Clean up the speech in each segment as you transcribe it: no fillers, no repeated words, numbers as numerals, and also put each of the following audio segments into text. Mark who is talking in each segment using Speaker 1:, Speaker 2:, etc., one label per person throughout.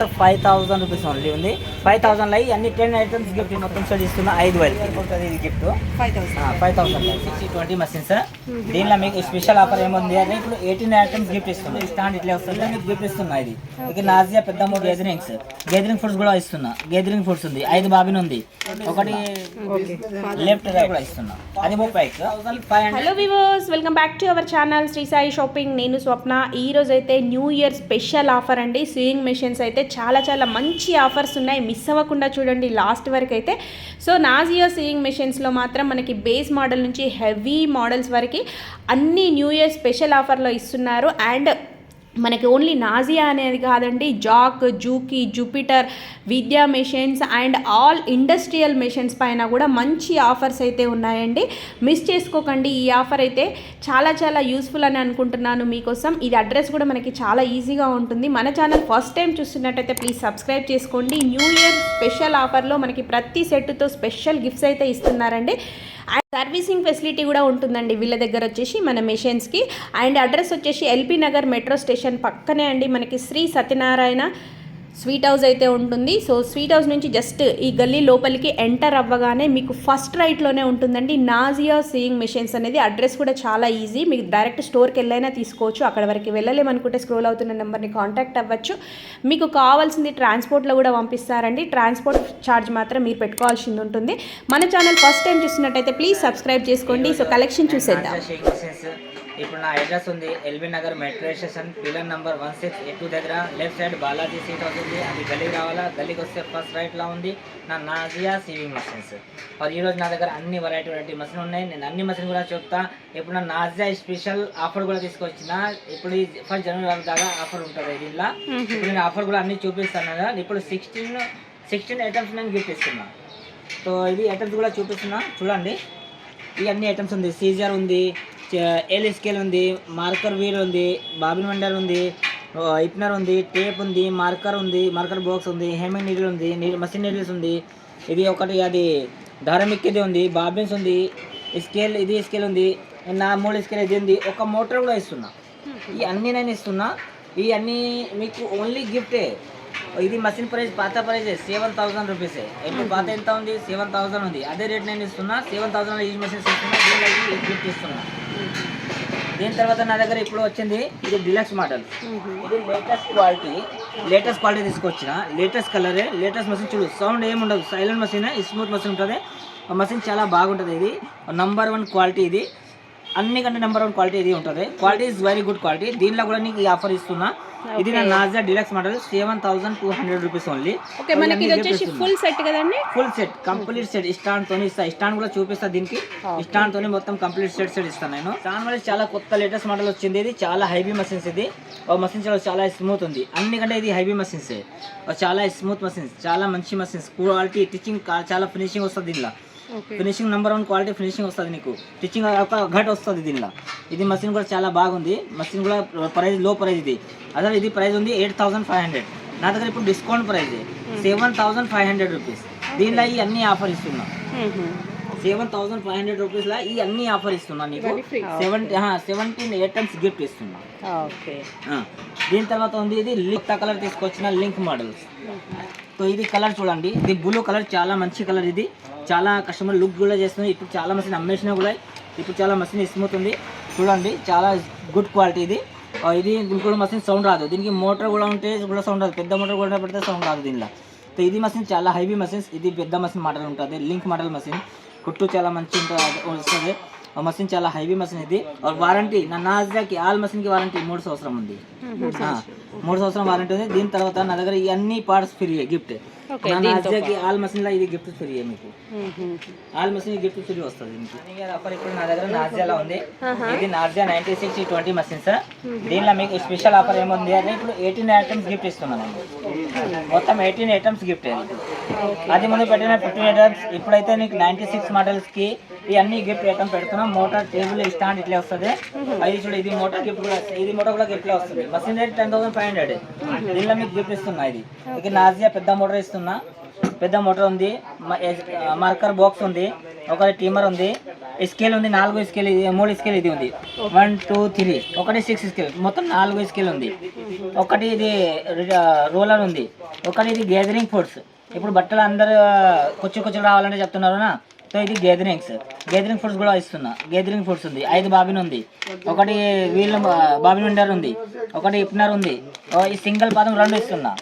Speaker 1: 5,000 rupees only ఉంది. 5,000 అయ్యి అన్ని 10 ఐటమ్స్ గిఫ్ట్ మొత్తం సెట్ ఇస్తున్నా. 5,000 ఉంటుంది ఇది గిఫ్ట్. 5,000 60-20 మషిన్స్. దీనిలో మీకు స్పెషల్ ఆఫర్ ఏముంది అంటే ఇప్పుడు 18 ఐటమ్స్ గిఫ్ట్ ఇస్తున్నా. స్టాండ్ ఇట్లా వస్తుంది మీకు గిఫ్ట్ ఇస్తున్నా. ఇది ఇక నాజియా పెద్ద 3 గేదరింగ్ ఫుడ్స్ కూడా ఇస్తున్నా. గేదరింగ్ ఫుడ్స్ ఉంది 5 బాబిన్ ఉంది. ఒకటి లెఫ్ట్ రైట్ కూడా ఇస్తున్నా. అది 30,500.
Speaker 2: Hello viewers, welcome back to our channel Sri Sai shopping. నేను స్వప్న. ఈ రోజు అయితే న్యూ ఇయర్ స్పెషల్ ఆఫర్ అండి. స్వింగ్ మెషిన్స్ అయితే చాలా మంచి ఆఫర్స్ ఉన్నాయి. మిస్ అవ్వకుండా చూడండి లాస్ట్ వరకు అయితే. సో నాజియా స్వింగ్ మెషిన్స్లో మాత్రం మనకి బేస్ మోడల్ నుంచి హెవీ మోడల్స్ వరకు అన్ని న్యూ ఇయర్ స్పెషల్ ఆఫర్లో ఇస్తున్నారు. అండ్ మనకి ఓన్లీ నాజియా అనేది కాదండి, జాక్, జూకీ, జూపిటర్, విద్యా machines and all industrial machines పైన కూడా మంచి ఆఫర్స్ అయితే ఉన్నాయండి. మిస్ చేసుకోకండి. ఈ ఆఫర్ అయితే చాలా యూస్ఫుల్ అని అనుకుంటున్నాను మీకోసం. ఇది అడ్రస్ కూడా మనకి చాలా ఈజీగా ఉంటుంది. మన ఛానల్ ఫస్ట్ టైం చూస్తున్నట్టయితే ప్లీజ్ సబ్స్క్రైబ్ చేసుకోండి. న్యూ ఇయర్ స్పెషల్ ఆఫర్లో మనకి ప్రతి సెట్తో స్పెషల్ గిఫ్ట్స్ అయితే ఇస్తున్నారండి. అండ్ సర్వీసింగ్ ఫెసిలిటీ కూడా ఉంటుందండి వీళ్ళ దగ్గర వచ్చేసి మన మెషిన్స్కి. అండ్ అడ్రస్ వచ్చేసి ఎల్బీ నగర్ మెట్రో స్టేషన్ పక్కనే అండి మనకి శ్రీ సత్యనారాయణ స్వీట్ హౌస్ అయితే ఉంటుంది. సో స్వీట్ హౌస్ నుంచి జస్ట్ ఈ గల్లీ లోపలికి ఎంటర్ అవ్వగానే మీకు ఫస్ట్ రైట్లోనే ఉంటుందండి నాజియా స్వింగ్ మెషిన్స్ అనేది. అడ్రస్ కూడా చాలా ఈజీ. మీకు డైరెక్ట్ స్టోర్కి వెళ్ళైనా తీసుకోవచ్చు. అక్కడ వరకు వెళ్ళలేమనుకుంటే స్క్రోల్ అవుతున్న నెంబర్ని కాంటాక్ట్ అవ్వచ్చు. మీకు కావాల్సింది ట్రాన్స్పోర్ట్లో కూడా పంపిస్తారండి. ట్రాన్స్పోర్ట్ ఛార్జ్ మాత్రం మీరు పెట్టుకోవాల్సింది ఉంటుంది. మన ఛానల్ ఫస్ట్ టైం చూసినట్టయితే ప్లీజ్ సబ్స్క్రైబ్ చేసుకోండి. సో కలెక్షన్ చూసేద్దాం.
Speaker 1: ఇప్పుడు నా అడ్రస్ ఉంది LB Nagar metro station pillar number 1682 దగ్గర లెఫ్ట్ సైడ్ బాలాజీ సీట్ అవుతుంది. అది గల్లీకి రావాలా. గల్లీకి వస్తే ఫస్ట్ రైట్లో ఉంది నా నాజియా సీవింగ్ మషిన్స్. ఈరోజు నా దగ్గర అన్ని వెరైటీ మషిన్ ఉన్నాయి. నేను అన్ని మషిన్ కూడా చెప్తా. ఇప్పుడు నా నాజియా స్పెషల్ ఆఫర్ కూడా తీసుకొచ్చిన. ఇప్పుడు 1 జనవరి దాకా ఆఫర్ ఉంటుంది దీనిలో. ఇప్పుడు నేను ఆఫర్ కూడా అన్ని చూపిస్తాను కదా. ఇప్పుడు 16 ఐటమ్స్ నేను గిఫ్ట్ ఇస్తున్నా. సో ఇది ఐటమ్స్ కూడా చూపిస్తున్నా చూడండి. ఈ అన్ని ఐటమ్స్ ఉంది. సీజర్ ఉంది, ఎల్ స్కేల్ ఉంది, మార్కర్ వీల్ ఉంది, బాబిన్ వెండర్ ఉంది, ఇప్నర్ ఉంది, టేప్ ఉంది, మార్కర్ ఉంది, మార్కర్ బాక్స్ ఉంది, హెమింగ్ నీడిల్ ఉంది, మషిన్ నీడిల్స్ ఉంది. ఇది ఒకటి అది ధారమిక్కిది ఉంది, బాబిన్స్ ఉంది, స్కేల్ ఇది స్కేల్ ఉంది, నా 3 స్కేల్ ఇది ఉంది. ఒక మోటార్ కూడా ఇస్తున్నా. ఈ అన్నీ నేను ఇస్తున్నా. ఈ అన్నీ మీకు ఓన్లీ గిఫ్టే. ఇది మషిన్ ప్రైస్ పాత ప్రైస్ 7,000 రూపీస్. ఇప్పుడు పాత ఎంత ఉంది 7,000 ఉంది. అదే రేట్ నేను ఇస్తున్నా. 7,000 ఈ మషిన్స్ ఇస్తున్నా. దీనికి గిఫ్ట్ ఇస్తున్నా. దీని తర్వాత నా దగ్గర ఇప్పుడు వచ్చింది ఇది డిలక్స్ మోడల్. ఇది లేటెస్ట్ క్వాలిటీ తీసుకొచ్చిన. లేటెస్ట్ కలరే, లేటెస్ట్ మషిన్. చూడు సౌండ్ ఏముండదు, సైలెంట్ మషిన్, స్మూత్ మషిన్ ఉంటుంది. మషిన్ చాలా బాగుంటుంది. ఇది నంబర్ 1 క్వాలిటీ. ఇది అన్నికంటే నెంబర్ 1 క్వాలిటీ ఇది ఉంటుంది. Quality is very good quality. దీనిలో కూడా నీకు ఈ ఆఫర్ ఇస్తున్నా. ఇది నా నాజియా డిలక్స్ మోడల్ 7,200 రూపీస్ ఓన్లీ.
Speaker 2: మనకి ఇది వచ్చేసి ఫుల్ సెట్ కదండి.
Speaker 1: Full set complete set stand తోని ఇస్తా. స్టాండ్ కూడా చూపిస్తా. దీనికి స్టాండ్ తోని మొత్తం కంప్లీట్ సెట్ ఇస్తాను నేను. స్టాండ్ వల్ల చాలా కొత్త లేటెస్ట్ మోడల్ వచ్చింది. ఇది చాలా హైవీ మషిన్స్. ఇది మషిన్ చాలా స్మూత్ ఉంది. అన్నికంటే ఇది హైవీ మషిన్స్. చాలా స్మూత్ మషిన్స్, చాలా మంచి మషిన్స్. క్వాలిటీ టీచింగ్ చాలా ఫినిషింగ్ వస్తుంది దీనిలో. ఫినిషింగ్ నెంబర్ 1 క్వాలిటీ ఫినిషింగ్ వస్తుంది. నీకు స్టిచ్చింగ్ ఒక ఘట్ వస్తుంది దీనిలో. ఇది మషిన్ కూడా చాలా బాగుంది. మషిన్ కూడా ప్రైస్ లో ప్రైస్. ఇది అసలు ఇది ప్రైస్ ఉంది 8,500. నా దగ్గర ఇప్పుడు డిస్కౌంట్ ప్రైస్ 7,500 రూపీస్. దీనిలో ఈ అన్ని ఆఫర్ ఇస్తున్నా. 7,500 రూపీస్లో ఈ అన్ని ఆఫర్ ఇస్తున్నా నీకు. 17 ఐటమ్స్ గిఫ్ట్ ఇస్తున్నా. దీని తర్వాత ఉంది ఇది లింక్ కలర్ తీసుకొచ్చిన లింక్ మోడల్స్. సో ఇది కలర్ చూడండి. ఇది బ్లూ కలర్ చాలా మంచి కలర్. ఇది చాలా కస్టమర్ లుక్ కూడా చేస్తుంది. ఇప్పుడు చాలా మషిన్ అమ్మేసినా కూడా ఇప్పుడు చాలా మషిన్ స్మూత్ ఉంది. చూడండి చాలా గుడ్ క్వాలిటీ. ఇది ఇంకోటి మషిన్ సౌండ్ రాదు. దీనికి మోటార్ కూడా ఉంటే కూడా సౌండ్ రాదు. పెద్ద మోటార్ కూడా పెడితే సౌండ్ రాదు దీనిలో. సో ఇది మషిన్ చాలా హైవీ మషిన్స్. ఇది పెద్ద మషిన్ మోడల్ ఉంటుంది. Link model machine. కుట్టు చాలా మంచి వస్తుంది. మషిన్ చాలా హైవీ మషిన్. ఇది వారంటీ నా నాజియాకి ఆల్ మషిన్కి వారంటీ 3 సంవత్సరం ఉంది. 3 సంవత్సరం వారంటీ ఉంది. దీని తర్వాత నా దగ్గర ఈ అన్ని పార్ట్స్ ఫ్రీ గిఫ్ట్. నా నాజియాకి ఆల్ మషిన్లో ఇది గిఫ్ట్ ఫ్రీ. మీకు ఆల్ మషిన్ గిఫ్ట్ ఫ్రీ వస్తుంది. ఆఫర్ ఇప్పుడు నా దగ్గర నాజియాలో ఉంది. ఇది నాజియా 96-20 మషిన్స్. దీనిలో మీకు స్పెషల్ ఆఫర్ ఏముంది అంటే ఇప్పుడు 18 ఐటమ్స్ గిఫ్ట్ ఇస్తున్నాను. మొత్తం 18 ఐటమ్స్ గిఫ్ట్. అది ముందు పెట్టిన 15 ఐటమ్స్. ఇప్పుడైతే నీకు 96 మోడల్స్కి ఈ అన్ని గిఫ్ట్ ఐటమ్ పెడుతున్నాం. మోటార్, టేబుల్, స్టాండ్ ఇట్లా వస్తుంది. అది చూడు ఇది మోటార్ గిఫ్ట్ కూడా. ఇది మోటార్ కూడా గిఫ్ట్ వస్తుంది. Machine rate 10,500. దీనిలో మీకు గిఫ్ట్ ఇస్తున్నా. ఇది నాజియా పెద్ద మోటార్ ఇస్తున్నా. పెద్ద మోటార్ ఉంది, మార్కర్ బాక్స్ ఉంది, ఒక టీమర్ ఉంది, స్కేల్ ఉంది, 4 స్కేల్, ఇది 3 స్కేల్ ఇది ఉంది, 1 2 3, ఒకటి 6 స్కేల్, మొత్తం 4 స్కేల్ ఉంది. ఒకటి ఇది రోలర్ ఉంది, ఒకటి ఇది గ్యాదరింగ్ ఫోర్స్. ఇప్పుడు బట్టలు అందరు కొచ్చు రావాలంటే చెప్తున్నారునా, సో ఇది గ్యాదరింగ్ ఫోర్స్ కూడా ఇస్తున్నా. గ్యాదరింగ్ ఫోర్స్ ఉంది, 5 బాబిన్ ఉంది, ఒకటి వీల్ బాబిన్ విండర్ ఉంది, ఒకటి ఇప్నర్ ఉంది. ఈ సింగిల్ పాదం 2 ఇస్తున్నా,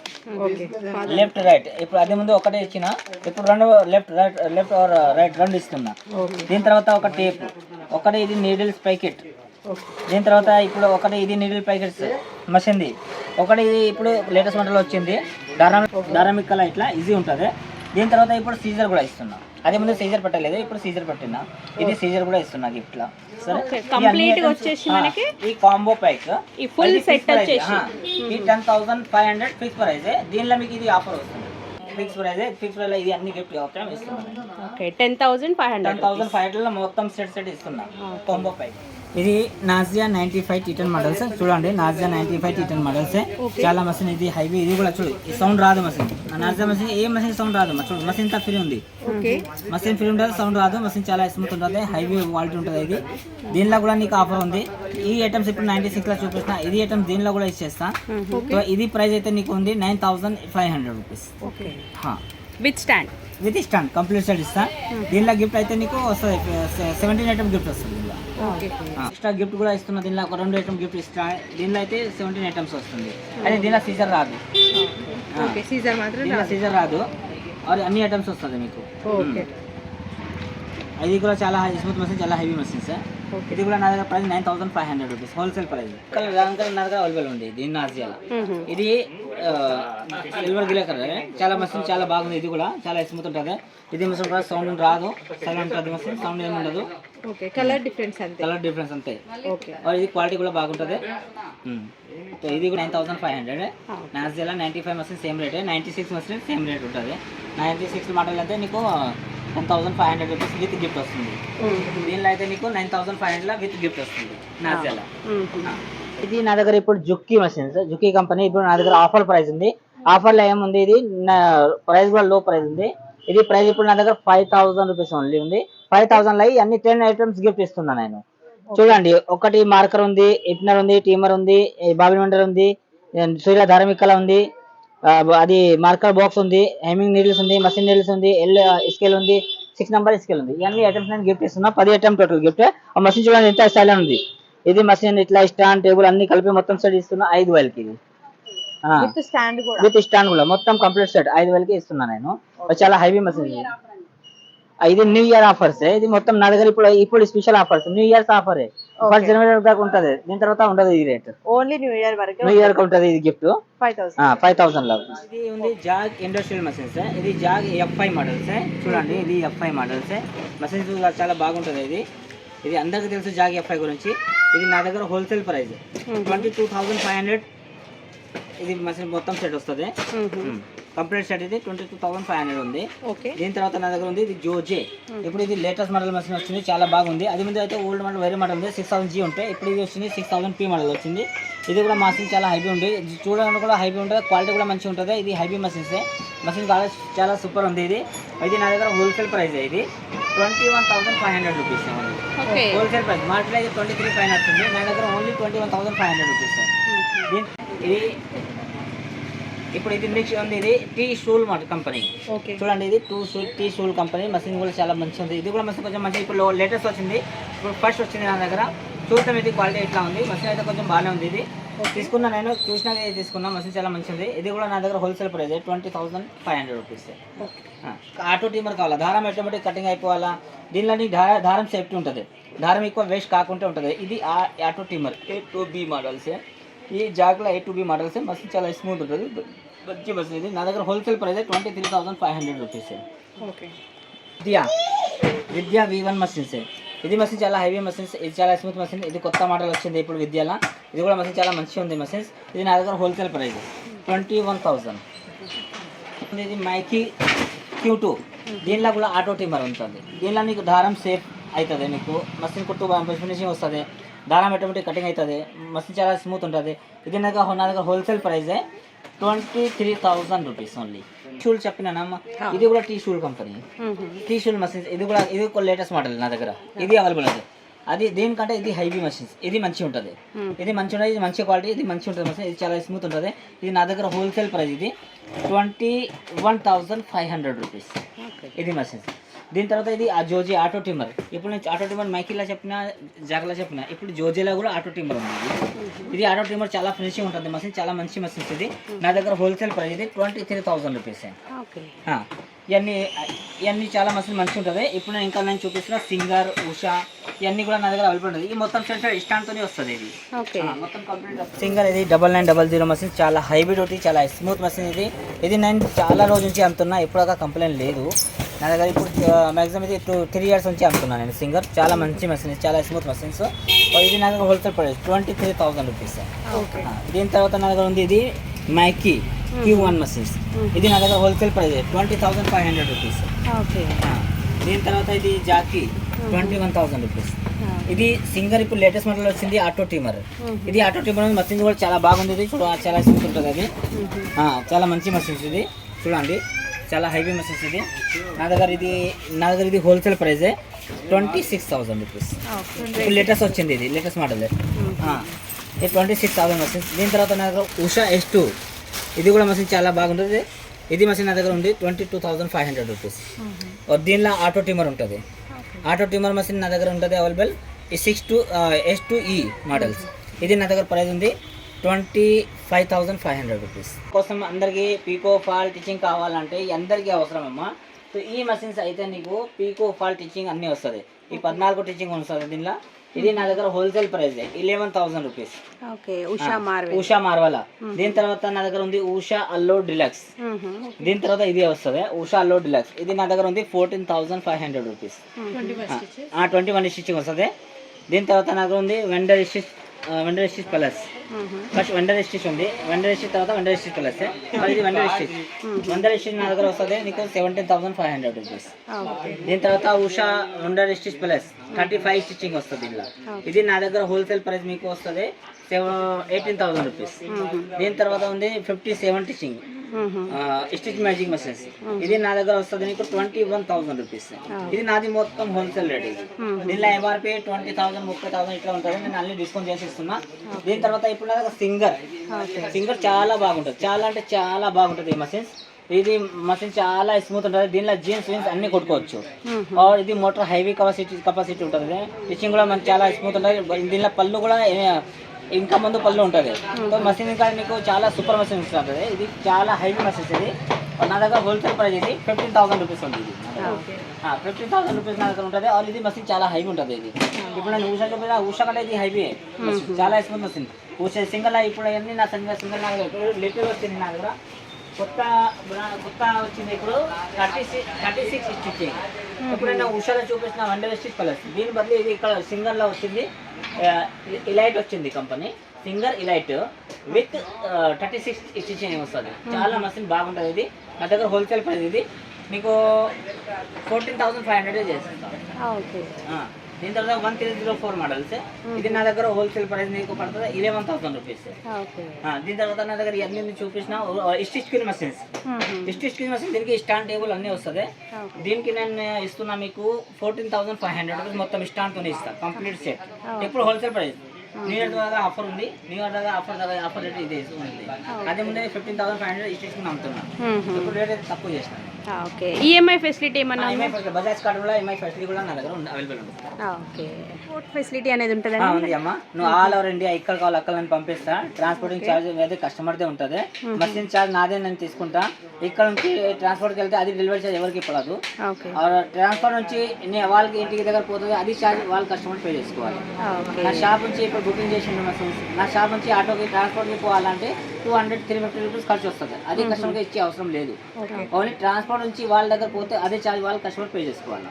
Speaker 1: లెఫ్ట్ రైట్. ఇప్పుడు అదే ముందు ఒకటే ఇచ్చిన, ఇప్పుడు 2 లెఫ్ట్ ఆర్ రైట్ 2 ఇస్తున్నా. దీని తర్వాత ఒక టేప్, ఒకటి ఇది నీడిల్స్ ప్యాకెట్. దీని తర్వాత ఇప్పుడు ఒకటి ఇది నీడిల్ ప్యాకెట్స్ మషిన్ది. ఒకటి ఇది ఇప్పుడు లేటెస్ట్ మోడల్ వచ్చింది, డారామిక్కల ఇట్లా ఈజీ ఉంటుంది. దీని తర్వాత ఇప్పుడు సీజర్ కూడా ఇస్తున్నా. అదే ముందు సీజర్ పెట్టలేదు, ఇప్పుడు సీజర్ పెట్టినా. ఇది సీజర్ కూడా ఇస్తున్నా గిఫ్ట్ లా. సరే,
Speaker 2: కంప్లీట్ గా వచ్చేసి మనకి
Speaker 1: ఈ కాంబో ప్యాక్,
Speaker 2: ఈ ఫుల్ సెట్ వచ్చేసి
Speaker 1: ఈ 10,500 ఫిక్స్ ప్రైస్. దీనిలో మీకు ఇది ఆఫర్ వస్తుంది, ఫిక్స్ ప్రైస్ ఇది అన్ని గిఫ్ట్ ఆప్షన్ ఇస్తున్నా.
Speaker 2: ఓకే, 10,500
Speaker 1: లో మొత్తం సెట్ ఇస్తున్నా కాంబో ప్యాక్. ఇది నాజియా 95 టీటన్ మోడల్స్. చూడండి, నాజియా 95 టీటన్ మోడల్స్ చాలా మషిన్. ఇది హైవీ, ఇది కూడా చూడు, ఈ సౌండ్ రాదు మషిన్. నాజియా మషిన్ ఏ మషిన్ సౌండ్ రాదు. చూడు, మషిన్ తా ఫ్రీ ఉంది, మషిన్ ఫ్రీ ఉంటుంది, సౌండ్ రాదు. మషిన్ చాలా స్మూత్ ఉంటుంది, హైవీ క్వాలిటీ ఉంటుంది. ఇది దీనిలో కూడా నీకు ఆఫర్ ఉంది. ఈ ఐటమ్స్ ఇప్పుడు 96 లో చూపిస్తున్నా. ఇది ఐటమ్స్ దీనిలో కూడా ఇచ్చేస్తా. సో ఇది ప్రైస్ అయితే నీకు ఉంది 9,500 rupees with stand complete set ఇస్తా. దీనిలో గిఫ్ట్ అయితే నీకు వస్తుంది 17 ఐటమ్ గిఫ్ట్ వస్తుంది. ఎక్స్ట్రా గిఫ్ట్ కూడా ఇస్తున్నా. దీనిలో ఒక 2 ఐటమ్ గిఫ్ట్ ఇస్తా. దీనిలో అయితే 17 ఐటమ్స్ వస్తుంది. అయితే దీనిలో సీజర్ రాదు, సీజర్ రాదు, और అన్ని ఐటమ్స్ వస్తుంది మీకు. ఇది కూడా చాలా స్మూత్ మషిన్, చాలా హెవీ మషిన్స్. ఇది కూడా నా దగ్గర ప్రైస్ 9,500 రూపీస్ హోల్సేల్ ప్రైస్. నా దగ్గర అవైలబుల్ ఉంది దీని నాజియాల. ఇది సిల్వర్ గిలే కలర్, చాలా మషిన్ చాలా బాగుంది. ఇది కూడా చాలా స్మూత్ ఉంటుంది. ఇది మషిన్ కూడా సౌండ్ రాదు, సైలెంట్ ఉంటుంది మషిన్, సౌండ్ ఏమి ఉండదు.
Speaker 2: కలర్ డిఫరెన్స్
Speaker 1: అంతే. ఇది క్వాలిటీ కూడా బాగుంటుంది. ఇది కూడా 9,500. నాజియాల 95 machine same rate, 96 machine same rate ఉంటుంది. 96 మోడల్ అయితే నీకు 10,500 రూపీస్ విత్ గిఫ్ట్ వస్తుంది. దీనిలో అయితే నీకు 9,500 విత్ గిఫ్ట్ వస్తుంది నాజియాల. ఇది నా దగ్గర ఇప్పుడు జుక్కీ మషిన్స్, జుక్కీ కంపెనీ. ఇప్పుడు నా దగ్గర ఆఫర్ ప్రైస్ ఉంది. ఆఫర్లో ఏముంది, ఇది ప్రైస్ కూడా లో ప్రైస్ ఉంది. ఇది ప్రైస్ ఇప్పుడు నా దగ్గర 5,000 రూపీస్ ఓన్లీ ఉంది. 5,000 అయ్యి అన్ని 10 ఐటమ్స్ గిఫ్ట్ ఇస్తున్నా నేను. చూడండి, ఒకటి మార్కర్ ఉంది, ఇట్నర్ ఉంది, టీమర్ ఉంది, బాబిన్ వెండర్ ఉంది, సూర్య ధార్మికల ఉంది, అది మార్కర్ బాక్స్ ఉంది, హెమింగ్ నీడిల్స్ ఉంది, మషిన్ నీడిల్స్ ఉంది, స్కేల్ ఉంది, 6 నెంబర్ స్కేల్ ఉంది. ఇవన్నీ ఐటమ్స్ నేను గిఫ్ట్ ఇస్తున్నా. 10 ఐటమ్ టోటల్ గిఫ్ట్. ఆ మషిన్ చూడండి ఎంత స్టైల్ ఉంది. ఇది మషిన్ ఇట్లా స్టాండ్ టేబుల్ అన్ని కలిపి మొత్తం సెట్ ఇస్తున్నా 5,000కి. ఇది విత్ స్టాండ్ కూడా మొత్తం కంప్లీట్ సెట్ 5,000కి ఇస్తున్నా నేను. చాలా హెవీ మషిన్. ఇది న్యూ ఇయర్ ఆఫర్స్. ఇది మొత్తం నా దగ్గర ఇప్పుడు special offers, new years offer. 1 జనవరి దాకా ఉంటది, దీని తర్వాత ఉండదు. ఈ రేట్
Speaker 2: ఓన్లీ న్యూ ఇయర్
Speaker 1: కి ఉంటది. ఇది గిఫ్ట్ 5,000 లో. ఇది ఉంది జాగ్ ఇండస్ట్రియల్ మషిన్స్. ఇది జాగ్ F5 మోడల్స్. చూడండి, ఇది F5 మోడల్స్ మషిన్స్ చాలా బాగుంటది. ఇది అందరికి తెలుసు జాగ్ F5 గురించి. ఇది నా దగ్గర హోల్సేల్ ప్రైస్ 22,500. ఇది మషిన్ మొత్తం సెట్ వస్తుంది, కంప్లీట్ సెట్. ఇది 22,500 ఉంది. దీని తర్వాత నా దగ్గర ఉంది ఇది జోజే. ఇప్పుడు ఇది లేటెస్ట్ మోడల్ మషిన్ వచ్చింది, చాలా బాగుంది. అది ముందు అయితే ఓల్డ్ మోడల్ వేరే మోడల్ ఉంది, 6,000G ఉంటాయి. ఇప్పుడు ఇది వచ్చింది 6,000P మోడల్ వచ్చింది. ఇది కూడా మషిన్ చాలా హైబీ ఉంది, చూడడానికి కూడా హైబీ ఉంటుంది, క్వాలిటీ కూడా మంచిగా ఉంటుంది. ఇది హైబీ మషిన్స్. మషిన్ చాలా సూపర్ ఉంది. ఇది నా దగ్గర హోల్సేల్ ప్రైస్. ఇది 21,500 రూపీస్ హోల్సేల్ ప్రైస్. మార్కెట్ అయితే 23,500 ఉంది, నా దగ్గర ఓన్లీ 21,500 రూపీస్. ఇది ఇప్పుడు ఇది నెక్స్ట్ ఉంది, ఇది టీ స్టూల్ కంపెనీ. చూడండి, ఇది టీ స్టూల్ కంపెనీ మషిన్ కూడా చాలా మంచిగా ఉంది. ఇది కూడా మషిన్ కొంచెం మంచిగా ఇప్పుడు లేటెస్ట్ వచ్చింది, ఇప్పుడు ఫస్ట్ వచ్చింది నా దగ్గర. చూస్తాం ఇది క్వాలిటీ ఎట్లా ఉంది. మషిన్ అయితే కొంచెం బాగానే ఉంది. ఇది తీసుకున్నా నేను, చూసినా తీసుకున్నా. మషిన్ చాలా మంచిగా ఉంది. ఇది కూడా నా దగ్గర హోల్సేల్ ప్రైస్ 20,500 రూపీస్. ఆటో టీమర్ కావాలా, దారం ఆటోమేటిక్ కటింగ్ అయిపోవాలా, దీనిలో దారం సేఫ్టీ ఉంటుంది, దారం ఎక్కువ వేస్ట్ కాకుండా ఉంటుంది. ఇది ఆటో టీమర్ A2B మోడల్స్. ఈ జాగ్లో A2B మోడల్స్. మషిన్ చాలా స్మూత్ ఉంటుంది, మంచి మషిన్. ఇది నా దగ్గర హోల్సేల్ ప్రైస్ 23,500 రూపీస్. విద్యా V1 మషిన్స్. ఇది మషిన్ చాలా హెవీ మషిన్స్, ఇది చాలా స్మూత్ మషిన్. ఇది కొత్త మోడల్ వచ్చింది ఇప్పుడు విద్యాల. ఇది కూడా మషిన్ చాలా మంచిగా ఉంది మషిన్స్. ఇది నా దగ్గర హోల్సేల్ ప్రైస్ 21,000. ఇది మైకీ Q2. దీనిలో కూడా ఆటో టీమర్ ఉంటుంది. దీనిలో నీకు దారం సేఫ్ అవుతుంది, నీకు మషిన్ కుట్టు ఫినిషింగ్ వస్తుంది, దారం ఆటోమేటిక్ కటింగ్ అవుతుంది, మషిన్ చాలా స్మూత్ ఉంటుంది. ఇది నా దగ్గర హోల్సేల్ ప్రైస్ 23,000 రూపీస్ ఓన్లీ. షూల్ చెప్పినానమ్మ, ఇది కూడా టీ షూల్ కంపెనీ, టీ షూల్ మషిన్స్. ఇది కూడా లేటెస్ట్ మోడల్ నా దగ్గర, ఇది అవైలబుల్ ఉంది. అది దేనికంటే ఇది హైవీ మషిన్స్, ఇది మంచిగా ఉంటుంది, ఇది మంచిగా ఉంటుంది, ఇది మంచి క్వాలిటీ, ఇది మంచిగా ఉంటుంది మషిన్, ఇది చాలా స్మూత్ ఉంటుంది. ఇది నా దగ్గర హోల్సేల్ ప్రైస్ ఇది 21,500 రూపీస్ ఇది మషిన్స్. దీని తర్వాత ఇది ఆ జోజీ ఆటో టిమ్మర్. ఇప్పుడు నేను ఆటో టిమ్మర్ మైకిలా చెప్పిన, జాగలా చెప్పిన, ఇప్పుడు జోజీలో కూడా ఆటో టిమ్మర్ ఉంది. ఇది ఆటో టిమ్మర్ చాలా ఫినిషింగ్ ఉంటుంది మషిన్, చాలా మంచి మషిన్స్. ఇది నా దగ్గర హోల్సేల్ ప్రైస్ ఇది 23,000 రూపీస్. ఇవన్నీ చాలా మషిన్ మంచిగా ఉంటుంది. ఇప్పుడు నేను చూపిస్తున్న సింగర్, ఉషా, ఇవన్నీ కూడా నా దగ్గర అవైలబుల్ ఉంటుంది. ఇది మొత్తం స్టాండ్తోనే వస్తుంది. ఇది మొత్తం కంప్లీట్ సింగర్. ఇది 9900 మషిన్, చాలా హైబ్రిడ్ ఒకటి, చాలా స్మూత్ మషిన్. ఇది నేను చాలా రోజు నుంచి అమ్ముతున్నా, ఎప్పుడైనా కంప్లైంట్ లేదు నా దగ్గర. ఇప్పుడు మ్యాక్సిమం ఇది 3 years నుంచి అమ్ముతున్నాను నేను సింగర్. చాలా మంచి మషిన్, చాలా స్మూత్ మషిన్స్. ఇది నా దగ్గర హోల్సేల్ ప్రైస్ 23,000 రూపీస్. దీని తర్వాత నా దగ్గర ఉంది ఇది మైకీ Q1 మషిన్స్. ఇది నా దగ్గర హోల్సేల్ ప్రైస్ 20,500 రూపీస్. దీని తర్వాత ఇది జాకీ 21,000 రూపీస్. ఇది సింగర్, ఇప్పుడు లేటెస్ట్ మోడల్ వచ్చింది ఆటో టీమర్. ఇది ఆటో టీమర్ మషిన్ కూడా చాలా బాగుంది. ఇది చాలా స్మూత్ ఉంటుంది. అది చాలా మంచి మషిన్స్. ఇది చూడండి, చాలా హైవీ మషిన్స్. ఇది నా దగ్గర ఇది హోల్సేల్ ప్రైజే 26,000 రూపీస్. ఇప్పుడు లేటెస్ట్ వచ్చింది, ఇది లేటెస్ట్ మోడల్. ఇది 26,000 మషిన్స్. దీని తర్వాత నా దగ్గర ఉషా S2, ఇది కూడా మషిన్ చాలా బాగుంటుంది. ఇది మషిన్ నా దగ్గర ఉంది 22,500 రూపీస్. దీనిలో ఆటో టిమ్మర్ ఉంటుంది. ఆటో టిమ్మర్ మషిన్ నా దగ్గర ఉంటుంది అవైలబుల్. ఈ S2E మోడల్స్. ఇది నా దగ్గర ప్రైస్ ఉంది 25,500 రూపీస్. కోసం అందరికీ పీకో ఫాల్ టీచింగ్ కావాలంటే అందరికీ అవసరమమ్మా. సో ఈ మషిన్స్ అయితే నీకు పీకో ఫాల్ టీచింగ్ అన్నీ వస్తుంది. ఈ 14 టీచింగ్ వస్తుంది దీనిలో. ఇది నా దగ్గర హోల్సేల్ ప్రైస్ 11,000 రూపీస్. ఉషా మార్వాలా. దీని తర్వాత నా దగ్గర ఉంది ఉషా అల్లో డిలక్స్. దీని తర్వాత ఇది వస్తుంది ఉషా అల్లో డిలక్స్. ఇది నా దగ్గర ఉంది 14,500 రూపీస్. 21 స్టిచ్చింగ్ వస్తుంది. దీని తర్వాత నా దగ్గర ఉంది vendor stitch plus. First vendor stitch ఉంది, వెండర్ స్టిచ్ తర్వాత వెండర్ స్టిచ్ ప్లస్. ఇది వెండర్ స్టిచ్ నా దగ్గర వస్తుంది నీకు 17,500 రూపీస్. దీని తర్వాత Usha vendor stitch plus 35 stitching వస్తుంది దీనిలో. ఇది నా దగ్గర హోల్సేల్ ప్రైస్ మీకు వస్తుంది 18,000 రూపీస్. దీని తర్వాత ఉంది 57 స్టిచ్చింగ్ స్టిచ్ మ్యాజిక్ మషిన్స్. ఇది నా దగ్గర వస్తుంది నీకు 21,000 రూపీస్. ఇది నాది మొత్తం హోల్సేల్ రేట్. ఇది దీనిలో MRP 20,000 30,000 ఇట్లా ఉంటుంది. నేను అన్ని డిస్కౌంట్ చేసి ఇస్తున్నా. దీని తర్వాత ఇప్పుడు నా దగ్గర సింగర్ చాలా బాగుంటుంది, చాలా అంటే చాలా బాగుంటుంది ఈ మషిన్స్. ఇది మషిన్ చాలా స్మూత్ ఉంటుంది. దీనిలో జీన్స్ అన్ని కొట్టుకోవచ్చు. ఇది మోటార్ హైవీ కెపాసిటీ ఉంటుంది. స్టిచ్చింగ్ కూడా మనకి చాలా స్మూత్ ఉంటుంది. దీనిలో పళ్ళు కూడా ఇంకా ముందు పళ్ళు ఉంటుంది. సో మషిన్ ఇంకా మీకు చాలా సూపర్ మషిన్ ఉంటుంది. ఇది చాలా హైవీ మషిన్స్. ఇది నా దగ్గర హోల్సేల్ ప్రైస్ ఇది 15,000 రూపీస్ ఉంది. ఇది 15,000 రూపీస్ నా దగ్గర ఉంటుంది. ఆల్ ఇది మషిన్ చాలా హైవీ ఉంటుంది. ఇది ఇప్పుడు నేను ఉషా కంటే ఇది హైవీ, చాలా స్మూత్ మషిన్. ఉషా సింగల్ ఇప్పుడు అన్నీ నా సింగల్ నా దగ్గర లేటెస్ట్ వచ్చింది. నా దగ్గర కొత్త వచ్చింది ఇప్పుడు 36 స్టిచ్చింగ్. ఇప్పుడు నేను ఉషాలో చూపించిన వెండర్ స్టిచ్ ప్లస్. దీని బదులు ఇది ఇక్కడ సింగర్లో వచ్చింది ఇలైట్ వచ్చింది company. Singer elite with 36 stitching వస్తుంది. చాలా మషిన్ బాగుంటుంది. ఇది నా దగ్గర హోల్సేల్ ప్రైస్ ఇది మీకు 14,500 చేస్తాను. దీని తర్వాత 1304 మోడల్స్. ఇది నా దగ్గర హోల్సేల్ ప్రైస్ నీకు పడుతుంది 11,000 రూపీస్. దీని తర్వాత నా దగ్గర అన్ని చూపించిన stitch queen machines. Stitch queen machine దీనికి స్టాండ్ టేబుల్ అన్నీ వస్తుంది. దీనికి నేను ఇస్తున్నా మీకు 14,500 రూపీస్ మొత్తం స్టాండ్తో ఇస్తాను కంప్లీట్ సెట్. ఇప్పుడు హోల్సేల్ ప్రైస్ న్యూ ఇయర్ ద్వారా ఆఫర్ ఉంది. న్యూ ఇయర్ ద్వారా ఆఫర్ రేట్ ఇది ఉంది. అదే ముందే 15,500 స్టిచ్ క్వీన్ అమ్ముతున్నాను. ఇప్పుడు రేట్ తక్కువ చేసినాను.
Speaker 2: ఓకే. ఈఎంఐ ఫెసిలిటీ ఏమన్నా?
Speaker 1: బజాజ్ కార్డు కూడా ఈఎంఐ ఫెసిలిటీ కూడా నా దగ్గర అవైలబుల్ ఉంది.
Speaker 2: ఓకే. ట్రాన్స్పోర్ట్ ఫెసిలిటీ అనేది ఉంటుందా?
Speaker 1: ఉంది అమ్మా. నువ్వు ఆల్ ఓవర్ ఇండియా ఎక్కడ కావాలి అక్కడ నేను పంపిస్తా. ట్రాన్స్పోర్టింగ్ ఛార్జ్ అయితే కస్టమర్దే ఉంటుంది. మషిన్ ఛార్జ్ నాదే, నేను తీసుకుంటా. ఇక్కడ నుంచి ట్రాన్స్పోర్ట్కి వెళ్తే అది డెలివరీ ఛార్జ్ ఎవరికి పడదు. ట్రాన్స్పోర్ట్ నుంచి వాళ్ళకి ఇంటికి దగ్గర పోతుంది, అది ఛార్జ్ వాళ్ళ కస్టమర్ పే చేసుకోవాలి. నా షాప్ నుంచి ఇప్పుడు బుకింగ్ చేసిండు మషిన్స్. నా షాప్ నుంచి ఆటోకి ట్రాన్స్పోర్ట్కి పోవాలంటే 200-350 రూపీస్ ఖర్చు వస్తుంది. అది కస్టమర్కి ఇచ్చే అవసరం లేదు. ఓన్లీ ట్రాన్స్పోర్ట్ నుంచి వాళ్ళ దగ్గర పోతే అదే ఛార్జ్ వాళ్ళ కస్టమర్ పే చేసుకోవాలి.